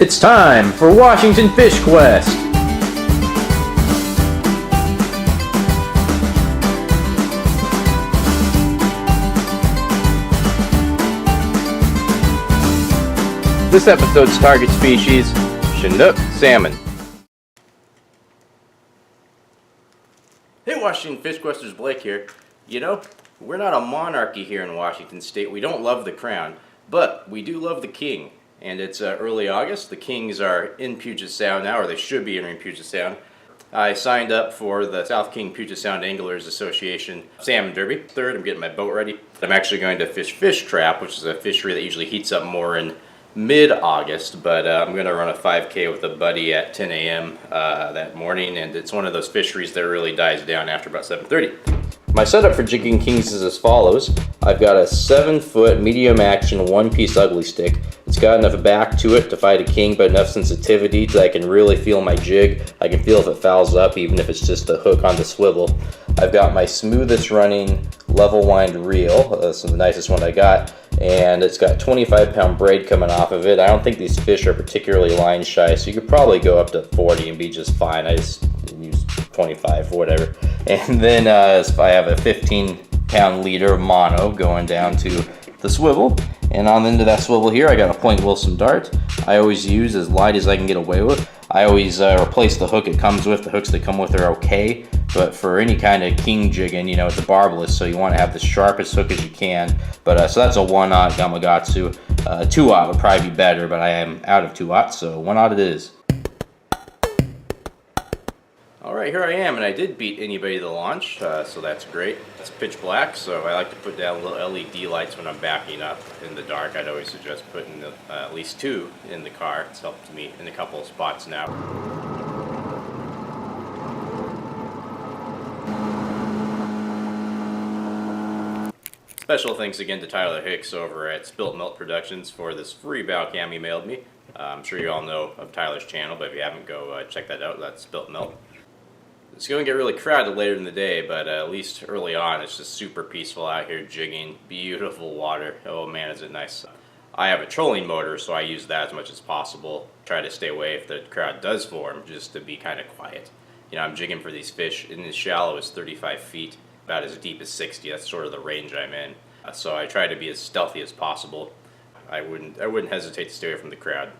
It's time for Washington Fish Quest! This episode's target species, Chinook Salmon. Hey Washington Fish Questers, Blake here. You know, we're not a monarchy here in Washington State. We don't love the crown, but we do love the king. And it's early August. The Kings are in Puget Sound now, or they should be entering Puget Sound. I signed up for the South King Puget Sound Anglers Association Salmon Derby. Third, I'm getting my boat ready. I'm actually going to fish trap, which is a fishery that usually heats up more in mid-August, but I'm going to run a 5K with a buddy at 10 a.m. That morning, and it's one of those fisheries that really dies down after about 7:30. My setup for jigging kings is as follows. I've got a 7-foot medium action 1-piece ugly stick. It's got enough back to it to fight a king, but enough sensitivity that I can really feel my jig. I can feel if it fouls up, even if it's just a hook on the swivel. I've got my smoothest running level wind reel. This is the nicest one I got. And it's got 25-pound braid coming off of it. I don't think these fish are particularly line shy, so you could probably go up to 40 and be just fine. I just use 25 or whatever. And then if I have a 15-pound leader of mono going down to the swivel, and on the end of that swivel here, I got a Point Wilson dart. I always use as light as I can get away with. I always replace the hook it comes with. The hooks that come with are okay, but for any kind of king jigging, you know, it's a barbless, so you want to have the sharpest hook as you can. But so that's a 1/0 Gamakatsu. 2/0 would probably be better, but I am out of 2/0, so 1/0 it is. Alright, here I am, and I did beat anybody to the launch, so that's great. It's pitch black, so I like to put down little LED lights when I'm backing up in the dark. I'd always suggest putting at least 2 in the car. It's helped me in a couple of spots now. Special thanks again to Tyler Hicks over at Spilt Milk Productions for this free bow cam he mailed me. I'm sure you all know of Tyler's channel, but if you haven't, go check that out. That's Spilt Milk. It's going to get really crowded later in the day, but at least early on it's just super peaceful out here jigging. Beautiful water. Oh man, is it nice. I have a trolling motor, so I use that as much as possible. Try to stay away if the crowd does form, just to be kind of quiet. You know, I'm jigging for these fish in as shallow as 35 feet, about as deep as 60. That's sort of the range I'm in. So I try to be as stealthy as possible. I wouldn't hesitate to stay away from the crowd.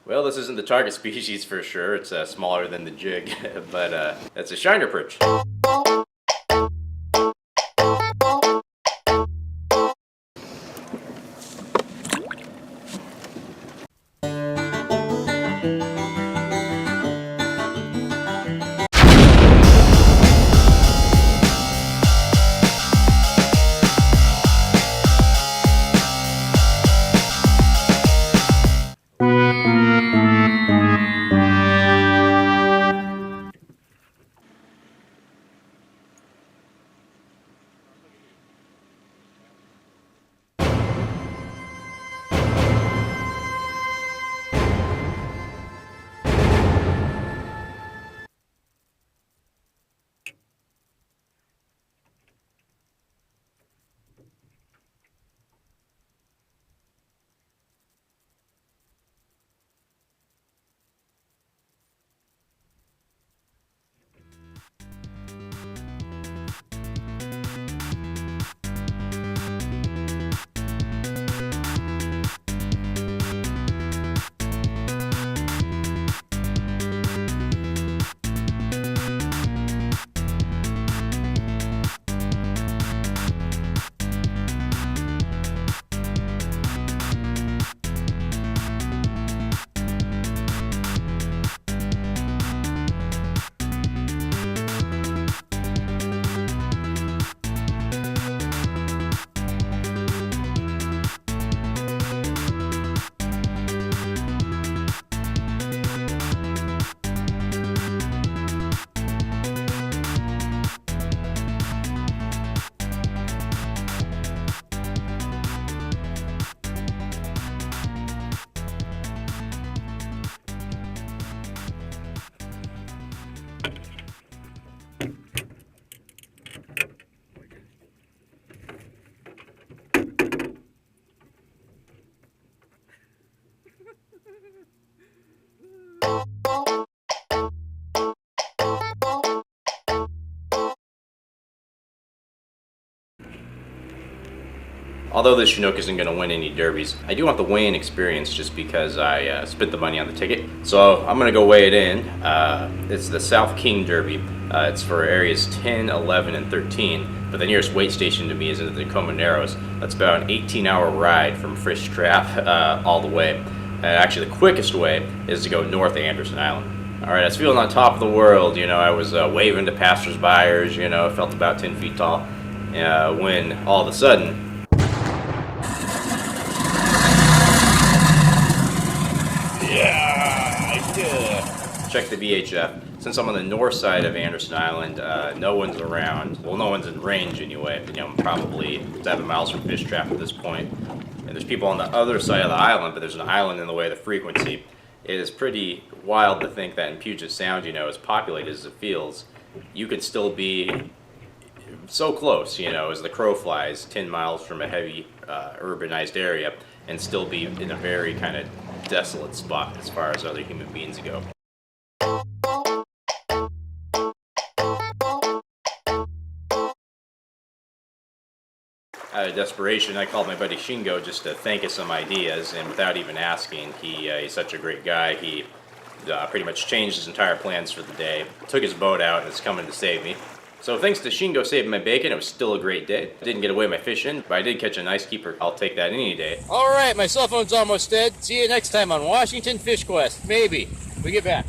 Well, this isn't the target species for sure. It's smaller than the jig, but it's a shiner perch. Although this Chinook isn't going to win any derbies, I do want the weigh-in experience just because I spent the money on the ticket. So I'm going to go weigh it in. It's the South King Derby. It's for areas 10, 11, and 13. But the nearest weight station to me is in the Tacoma Narrows. That's about an 18-hour ride from Fish Trap all the way. Actually, the quickest way is to go north of Anderson Island. All right, I was feeling on top of the world. You know, I was waving to passers-byers. You know, felt about 10 feet tall. When all of a sudden, check the VHF. Since I'm on the north side of Anderson Island, no one's around. Well, no one's in range anyway. You know, I'm probably 7 miles from Fish Trap at this point. And there's people on the other side of the island, but there's an island in the way of the frequency. It is pretty wild to think that in Puget Sound, you know, as populated as it feels, you could still be so close, you know, as the crow flies, 10 miles from a heavy urbanized area, and still be in a very kind of desolate spot as far as other human beings go. Out of desperation, I called my buddy Shingo just to thank us some ideas, and without even asking, he's such a great guy. He pretty much changed his entire plans for the day, took his boat out, and is coming to save me. So thanks to Shingo saving my bacon, it was still a great day. Didn't get away with my fishing, but I did catch a nice keeper. I'll take that any day. All right, my cell phone's almost dead. See you next time on Washington Fish Quest. Maybe. We get back.